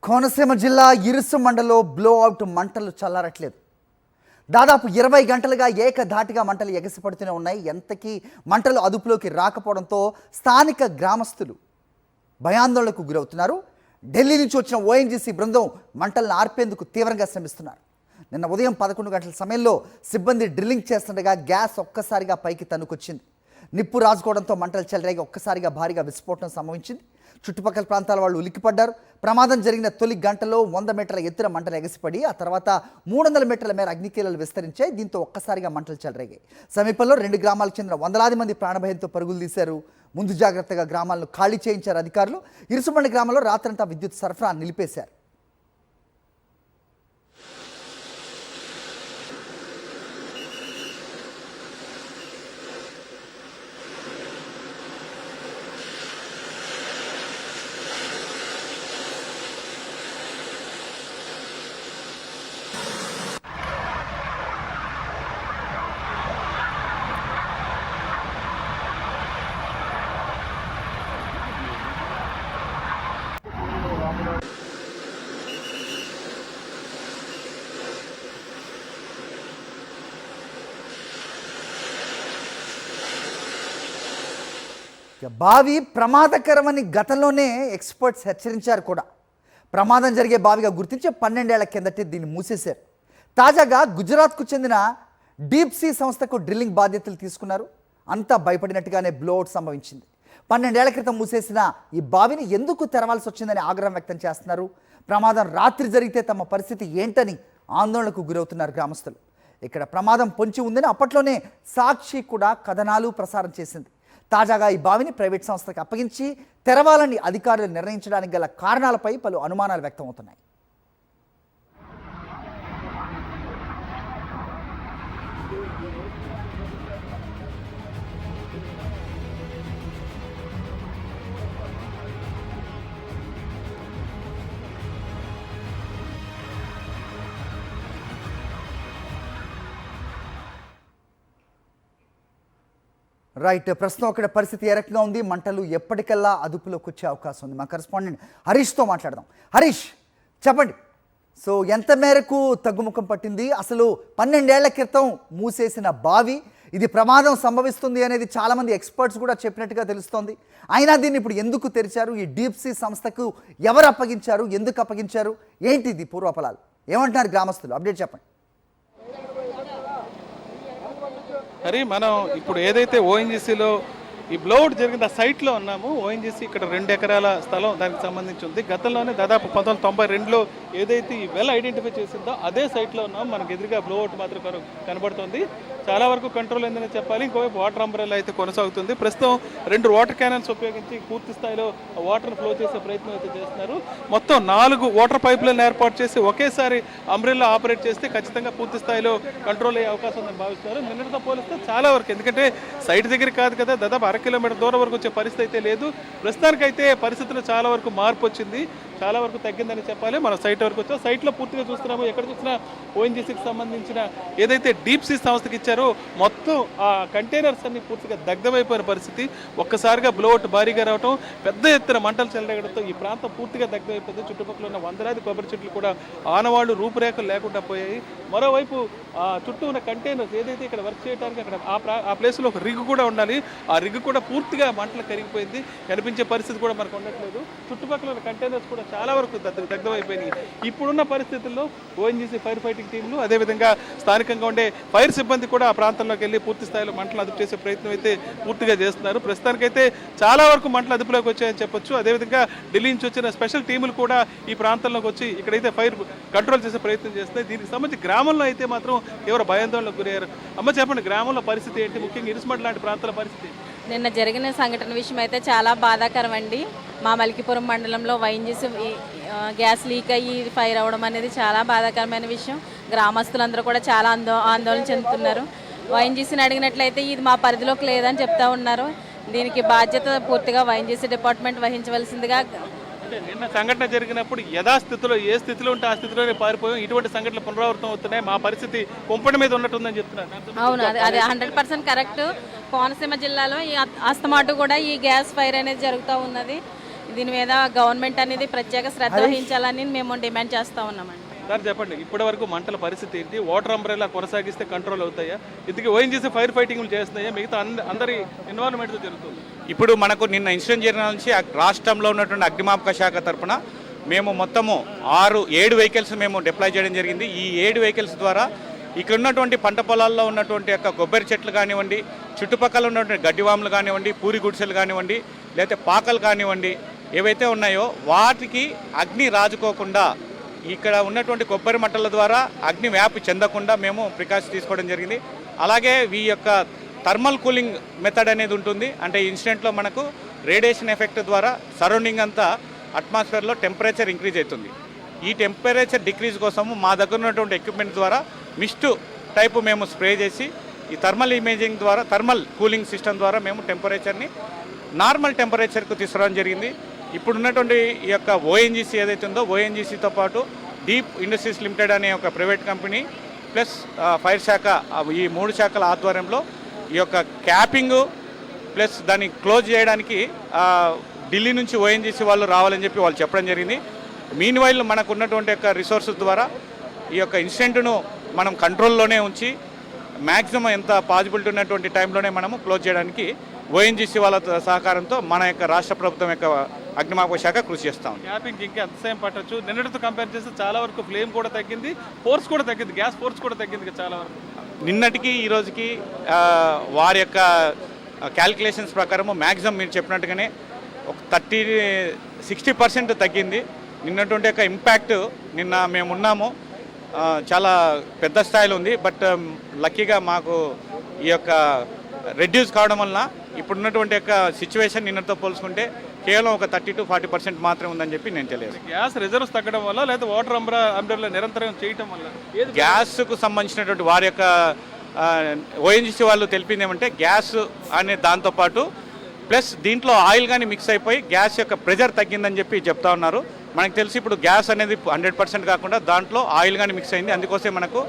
కోనసీమ జిల్లా ఇరుసు మండలో బ్లోఅవుట్ మంటలు చల్లారట్లేదు. దాదాపు 20 గంటలుగా ఏకధాటిగా మంటలు ఎగసిపడుతూనే ఉన్నాయి. ఎంతకీ మంటలు అదుపులోకి రాకపోవడంతో స్థానిక గ్రామస్తులు భయాందోళనకు గురవుతున్నారు. ఢిల్లీ నుంచి వచ్చిన ఓఎన్జీసీ బృందం మంటలను ఆర్పేందుకు తీవ్రంగా శ్రమిస్తున్నారు. నిన్న ఉదయం 11 గంటల సమయంలో సిబ్బంది డ్రిల్లింగ్ చేస్తుండగా గ్యాస్ ఒక్కసారిగా పైకి తన్నుకొచ్చింది. నిప్పు రాజుకోవడంతో మంటలు చెలరేగి ఒక్కసారిగా భారీగా విస్ఫోటనం సంభవించింది. చుట్టుపక్కల ప్రాంతాల వాళ్ళు ఉలిక్కిపడ్డారు. ప్రమాదం జరిగిన తొలి గంటలో 100 మీటర్ల ఎత్తున మంటలు ఎగసిపడి ఆ తర్వాత 300 మీటర్ల మేర అగ్నికీలలు విస్తరించాయి. దీంతో ఒక్కసారిగా మంటలు చెలరేగాయి. సమీపంలో 2 గ్రామాలకు చెందిన 100లాది మంది ప్రాణభయంతో పరుగులు తీశారు. ముందు జాగ్రత్తగా గ్రామాలను ఖాళీ చేయించారు అధికారులు. ఇరుసుమండి గ్రామంలో రాత్రంతా విద్యుత్ సరఫరా నిలిపేశారు. బావి ప్రమాదకరమని గతంలోనే ఎక్స్పర్ట్స్ హెచ్చరించారు కూడా. ప్రమాదం జరిగే బావిగా గుర్తించి 12 ఏళ్ల కిందటే దీన్ని మూసేశారు. తాజాగా గుజరాత్కు చెందిన డీప్ సీ సంస్థకు డ్రిల్లింగ్ బాధ్యతలు తీసుకున్నారు. అంతా భయపడినట్టుగానే బ్లోఅవుట్ సంభవించింది. 12 ఏళ్ల క్రితం మూసేసిన ఈ బావిని ఎందుకు తెరవాల్సి వచ్చిందని ఆగ్రహం వ్యక్తం చేస్తున్నారు. ప్రమాదం రాత్రి జరిగితే తమ పరిస్థితి ఏంటని ఆందోళనకు గురవుతున్నారు గ్రామస్తులు. ఇక్కడ ప్రమాదం పొంచి ఉందని అప్పట్లోనే సాక్షి కూడా కథనాలు ప్రసారం చేసింది. తాజాగా ఈ బావిని ప్రైవేట్ సంస్థకు అప్పగించి తెరవాలని అధికారులు నిర్ణయించడానికి గల కారణాలపై పలు అనుమానాలు వ్యక్తమవుతున్నాయి. రైట్, ప్రస్తుతం అక్కడ పరిస్థితి ఏ రకంగా ఉంది, మంటలు ఎప్పటికల్లా అదుపులోకి వచ్చే అవకాశం ఉంది? మా కరెస్పాండెంట్ హరీష్తో మాట్లాడదాం. హరీష్, చెప్పండి, సో ఎంత మేరకు తగ్గుముఖం పట్టింది? అసలు 12 ఏళ్ల క్రితం మూసేసిన బావి ఇది ప్రమాదం సంభవిస్తుంది అనేది చాలామంది ఎక్స్పర్ట్స్ కూడా చెప్పినట్టుగా తెలుస్తోంది. అయినా దీన్ని ఇప్పుడు ఎందుకు తెరిచారు? ఈ డీప్ సీ సంస్థకు ఎవరు అప్పగించారు? ఎందుకు అప్పగించారు? ఏంటి ఇది పూర్వపలాలు? ఏమంటున్నారు గ్రామస్తులు? అప్డేట్ చెప్పండి. మరి మనం ఇప్పుడు ఏదైతే ఓఎన్జీసీలో ఈ బ్లోఅవుట్ జరిగిన ఆ సైట్లో ఉన్నాము. ఓఎన్జీసీ ఇక్కడ 2 ఎకరాల స్థలం దానికి సంబంధించి ఉంది. గతంలోనే దాదాపు 1992లో ఏదైతే ఈ వెల్ ఐడెంటిఫై చేసిందో అదే సైట్లో ఉన్నాము. మనకు ఎదురుగా బ్లోఅవుట్ మాత్రం కనబడుతుంది. చాలా వరకు కంట్రోల్ అయిందని చెప్పాలి. ఇంకోవైపు వాటర్ అంబ్రెల్లా అయితే కొనసాగుతుంది. ప్రస్తుతం 2 వాటర్ క్యానల్స్ ఉపయోగించి పూర్తి స్థాయిలో వాటర్ ఫ్లో చేసే ప్రయత్నం అయితే చేస్తున్నారు. మొత్తం 4 వాటర్ పైపులను ఏర్పాటు చేసి ఒకేసారి అంబ్రెల్లా ఆపరేట్ చేస్తే ఖచ్చితంగా పూర్తి స్థాయిలో కంట్రోల్ అయ్యే అవకాశం ఉందని భావిస్తున్నారు. నిన్నటితో పోలిస్తే చాలా వరకు, ఎందుకంటే సైట్ దగ్గర కాదు కదా, దాదాపు 1/2 కిలోమీటర్ దూరం వరకు వచ్చే పరిస్థితి అయితే లేదు. ప్రస్తుతానికైతే పరిస్థితుల్లో చాలా వరకు మార్పు వచ్చింది, చాలా వరకు తగ్గిందని చెప్పాలి. మన సైట్ వరకు వచ్చాం. సైట్లో పూర్తిగా చూస్తున్నాము. ఎక్కడ చూసినా ఓఎన్జీసీకి సంబంధించిన ఏదైతే డీప్ సీ సంస్థకి ఇచ్చారో మొత్తం ఆ కంటైనర్స్ అన్ని పూర్తిగా దగ్ధమైపోయిన పరిస్థితి. ఒక్కసారిగా బ్లోఅవుట్ భారీగా రావడం, పెద్ద ఎత్తున మంటలు చెలరేగడంతో ఈ ప్రాంతం పూర్తిగా దగ్ధమైపోయింది. చుట్టుపక్కల ఉన్న 100లాది కొబ్బరి చెట్లు కూడా ఆనవాళ్లు రూపురేఖలు లేకుండా పోయాయి. మరోవైపు చుట్టూ ఉన్న కంటైనర్స్ ఏదైతే ఇక్కడ వర్క్ చేయడానికి అక్కడ ఆ ప్లేస్లో ఒక రిగ్ కూడా ఉండాలి, ఆ రిగ్ కూడా పూర్తిగా మంటలు కరిగిపోయింది. కనిపించే పరిస్థితి కూడా మనకు ఉండట్లేదు. చుట్టుపక్కల ఉన్న కంటైనర్స్ కూడా చాలా వరకు దగ్ధమైపోయినాయి. ఇప్పుడున్న పరిస్థితుల్లో ఓఎన్జీసీ ఫైర్ ఫైటింగ్ టీంలు, అదేవిధంగా స్థానికంగా ఉండే ఫైర్ సిబ్బంది కూడా ఆ ప్రాంతంలోకి వెళ్ళి పూర్తి స్థాయిలో మంటలు అదుపు చేసే ప్రయత్నం అయితే పూర్తిగా చేస్తున్నారు. ప్రస్తుతానికైతే చాలా వరకు మంటలు అదుపులోకి వచ్చాయని చెప్పొచ్చు. అదేవిధంగా ఢిల్లీ నుంచి వచ్చిన స్పెషల్ టీములు కూడా ఈ ప్రాంతంలోకి వచ్చి ఇక్కడైతే ఫైర్ కంట్రోల్ చేసే ప్రయత్నం చేస్తున్నాయి. దీనికి సంబంధించి గ్రామంలో అయితే మాత్రం తీవ్ర భయాందోళనకు గురయ్యారు. అమ్మ, చెప్పండి, గ్రామంలో పరిస్థితి ఏంటి? ముఖ్యంగా ఇరుసుమండ లాంటి ప్రాంతాల పరిస్థితి? నిన్న జరిగిన సంఘటన విషయం అయితే చాలా బాధాకరం అండి. మా మల్కీపురం మండలంలో ఓఎన్జీసీ గ్యాస్ లీక్ అయ్యి ఫైర్ అవ్వడం అనేది చాలా బాధాకరమైన విషయం. గ్రామస్తులందరూ కూడా చాలా ఆందోళన చెందుతున్నారు. ఓఎన్జీసీని అడిగినట్లయితే ఇది మా పరిధిలోకి లేదని చెప్తా ఉన్నారు. దీనికి బాధ్యత పూర్తిగా ఓఎన్జీసీ డిపార్ట్మెంట్ వహించవలసిందిగా. నిన్న సంఘటన జరిగినప్పుడు యథాస్థితిలో ఏ స్థితిలో ఉంటే ఆ స్థితిలోనే పారిపోయాం. ఇటువంటి సంఘటనలు పునరావృతం అవుతున్నాయి. మా పరిస్థితి కుంపటి మీద ఉన్నట్టుందని చెప్తున్నారు. అవును, అది 100% కరెక్ట్. కోనసీమ జిల్లాలో ఈ అస్తమాటు కూడా ఈ గ్యాస్ ఫైర్ అనేది జరుగుతూ ఉన్నది. దీని మీద గవర్నమెంట్ అనేది ప్రత్యేక శ్రద్ధ వహించాలని మేము డిమాండ్ చేస్తూ ఉన్నామండి. సార్ చెప్పండి, ఇప్పటి వరకు మంటల పరిస్థితి ఏంటి? వాటర్ అంబ్రెల్లా కొనసాగిస్తే కంట్రోల్ అవుతాయా? ఇందుకే ఓఎన్జీసీ ఫైర్ ఫైటింగ్లు చేస్తున్నాయా? మిగతా అందరి ఇన్వాల్వ్మెంట్తో జరుగుతుంది. ఇప్పుడు మనకు నిన్న ఇన్సిడెంట్ జరిగిన నుంచి రాష్ట్రంలో ఉన్నటువంటి అగ్నిమాపక శాఖ తరఫున మేము మొత్తము 6-7 వెహికల్స్ మేము డిప్లాయ్ చేయడం జరిగింది. ఈ 7 వెహికల్స్ ద్వారా ఇక్కడ ఉన్నటువంటి పంట పొలాల్లో ఉన్నటువంటి యొక్క కొబ్బరి చెట్లు కానివ్వండి, చుట్టుపక్కల ఉన్నటువంటి గడ్డివాములు కానివ్వండి, పూరి గుడిసెలు కానివ్వండి, లేకపోతే పాకలు కానివ్వండి, ఏవైతే ఉన్నాయో వాటికి అగ్ని రాజుకోకుండా ఇక్కడ ఉన్నటువంటి కొబ్బరి మట్టల ద్వారా అగ్ని వ్యాప్తి చెందకుండా మేము ప్రికాషన్ తీసుకోవడం జరిగింది. అలాగే ఈ యొక్క థర్మల్ కూలింగ్ మెథడ్ అనేది ఉంటుంది. అంటే ఇన్సిడెంట్లో మనకు రేడియేషన్ ఎఫెక్ట్ ద్వారా సరౌండింగ్ అంతా అట్మాస్ఫియర్లో టెంపరేచర్ ఇంక్రీజ్ అవుతుంది. ఈ టెంపరేచర్ డిక్రీజ్ కోసము మా దగ్గర ఉన్నటువంటి ఎక్విప్మెంట్ ద్వారా మిస్ట్ టైపు మేము స్ప్రే చేసి ఈ థర్మల్ ఇమేజింగ్ ద్వారా థర్మల్ కూలింగ్ సిస్టమ్ ద్వారా మేము టెంపరేచర్ని నార్మల్ టెంపరేచర్కు తీసుకురావడం జరిగింది. ఇప్పుడు ఉన్నటువంటి ఈ యొక్క ఓఎన్జీసీ ఏదైతే ఉందో ఓఎన్జీసీతో పాటు డీప్ ఇండస్ట్రీస్ లిమిటెడ్ అనే ఒక ప్రైవేట్ కంపెనీ ప్లస్ ఫైర్ శాఖ, ఈ 3 శాఖల ఆధ్వర్యంలో ఈ యొక్క క్యాపింగ్ ప్లస్ దాన్ని క్లోజ్ చేయడానికి ఢిల్లీ నుంచి ఓఎన్జీసీ వాళ్ళు రావాలని చెప్పి వాళ్ళు చెప్పడం జరిగింది. మీన్ వైల్ మనకు ఉన్నటువంటి యొక్క రిసోర్సెస్ ద్వారా ఈ యొక్క ఇన్సిడెంట్ను మనం కంట్రోల్లోనే ఉంచి మ్యాక్సిమం ఎంత పాజిబిలిటీ ఉన్నటువంటి టైంలోనే మనము క్లోజ్ చేయడానికి ఓఎన్జీసీ వాళ్ళ సహకారంతో మన యొక్క రాష్ట్ర ప్రభుత్వం యొక్క అగ్నిమాపక శాఖ కృషి చేస్తాం. క్యాపింగ్ ఇంకా ఎంత సేపు పట్టచ్చు? నిన్నటితో కంపేర్ చేస్తే చాలా వరకు ఫ్లేమ్ కూడా తగ్గింది, ఫోర్స్ కూడా తగ్గింది, గ్యాస్ ఫోర్స్ కూడా తగ్గింది చాలా వరకు. నిన్నటికి ఈ రోజుకి వారి యొక్క క్యాల్కులేషన్స్ ప్రకారము మ్యాక్సిమం మీరు చెప్పినట్టుగానే ఒక 60% తగ్గింది. నిన్నటువంటి యొక్క ఇంపాక్ట్ నిన్న మేము ఉన్నాము చాలా పెద్ద స్థాయిలో ఉంది. బట్ లక్కీగా మాకు ఈ యొక్క రెడ్యూస్ కావడం వలన ఇప్పుడున్నటువంటి యొక్క సిచ్యువేషన్ నిన్నతో పోల్చుకుంటే కేవలం ఒక 30-40% మాత్రమే ఉందని చెప్పి నేను తెలియదు. గ్యాస్ రిజర్వ్స్ తగ్గడం వల్ల లేదా వాటర్ అంబ్రెల్లా నిరంతరం చేయటం వల్ల గ్యాస్కు సంబంధించినటువంటి వారి యొక్క ఓఎన్జీసీ వాళ్ళు తెలిపింది ఏమంటే గ్యాస్ అనే దాంతోపాటు ప్లస్ దీంట్లో ఆయిల్ కానీ మిక్స్ అయిపోయి గ్యాస్ యొక్క ప్రెజర్ తగ్గిందని చెప్పి చెప్తా ఉన్నారు. మనకు తెలిసి ఇప్పుడు గ్యాస్ అనేది 100% కాకుండా దాంట్లో ఆయిల్ కానీ మిక్స్ అయింది, అందుకోసం మనకు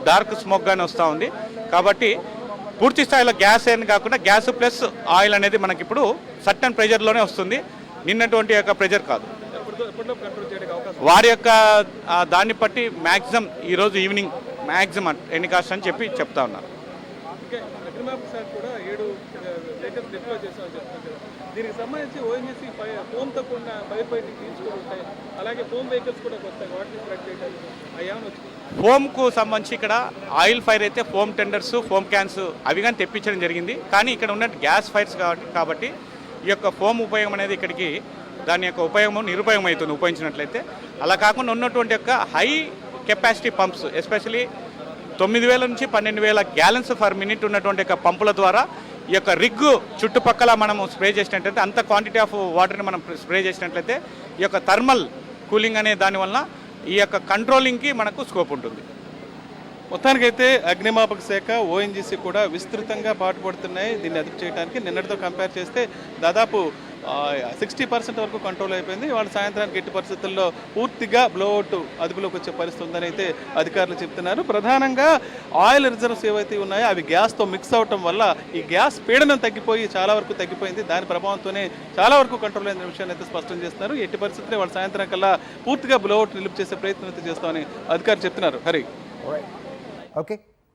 డార్క్ స్మోక్ కానీ వస్తూ ఉంది. కాబట్టి పూర్తి స్థాయిలో గ్యాస్ అని కాకుండా గ్యాస్ ప్లస్ ఆయిల్ అనేది మనకి ఇప్పుడు సర్టన్ ప్రెజర్లోనే వస్తుంది, నిన్నటువంటి యొక్క ప్రెజర్ కాదు. వారి యొక్క దాన్ని బట్టి మ్యాక్సిమం ఈరోజు ఈవినింగ్ మ్యాక్సిమం ఎన్ని కాస్ట్ అని చెప్పి చెప్తా ఉన్నారు. దీనికి సంబంధించి ఓఎన్జీసీ ఫోమ్తో కూడిన ఫైర్ ఫైటింగ్ తీసుకుంటాయి, అలాగే ఫోమ్ వెహికల్స్ కూడా వస్తాయి, వాటిని సెలెక్ట్ చేయడానికి అయ్యామని వచ్చింది. ఫోమ్కు సంబంధించి ఇక్కడ ఆయిల్ ఫైర్ అయితే ఫోమ్ టెండర్స్, ఫోమ్ క్యాన్స్ అవి కానీ తెప్పించడం జరిగింది. కానీ ఇక్కడ ఉన్న గ్యాస్ ఫైర్స్ కాబట్టి ఈ యొక్క ఫోమ్ ఉపయోగం అనేది ఇక్కడికి దాని యొక్క ఉపయోగం నిరుపయోగం అవుతుంది ఉపయోగించినట్లయితే. అలా కాకుండా ఉన్నటువంటి యొక్క హై కెపాసిటీ పంప్స్ ఎస్పెషలీ 9,000 నుంచి 12,000 గ్యాలన్స్ ఫర్ మినిట్ ఉన్నటువంటి యొక్క పంపుల ద్వారా ఈ యొక్క రిగ్గు చుట్టుపక్కల మనము స్ప్రే చేసినట్లయితే అంత క్వాంటిటీ ఆఫ్ వాటర్ని మనం స్ప్రే చేసినట్లయితే ఈ యొక్క థర్మల్ కూలింగ్ అనే దానివల్ల ఈ యొక్క కంట్రోలింగ్కి మనకు స్కోప్ ఉంటుంది. మొత్తానికైతే అగ్నిమాపక శాఖ ఓఎన్జీసీ కూడా విస్తృతంగా పాటుపడుతున్నాయి దీన్ని అదుపు చేయడానికి. నిన్నటితో కంపేర్ చేస్తే దాదాపు 60% వరకు కంట్రోల్ అయిపోయింది. వాళ్ళ సాయంత్రానికి ఎట్టి పరిస్థితుల్లో పూర్తిగా బ్లోఅవుట్ అదుపులోకి వచ్చే పరిస్థితి ఉందని అయితే అధికారులు చెప్తున్నారు. ప్రధానంగా ఆయిల్ రిజర్వ్స్ ఏవైతే ఉన్నాయో అవి గ్యాస్తో మిక్స్ అవటం వల్ల ఈ గ్యాస్ పీడనం తగ్గిపోయి చాలా వరకు తగ్గిపోయింది. దాని ప్రభావంతోనే చాలా వరకు కంట్రోల్ అయిన విషయాన్ని అయితే స్పష్టం చేస్తున్నారు. ఎట్టి పరిస్థితుల్లో వాళ్ళ సాయంత్రం కల్లా పూర్తిగా బ్లోఅవుట్ నిలుపు చేసే ప్రయత్నం అయితే చేస్తామని అధికారులు చెప్తున్నారు. హరి ఓకే.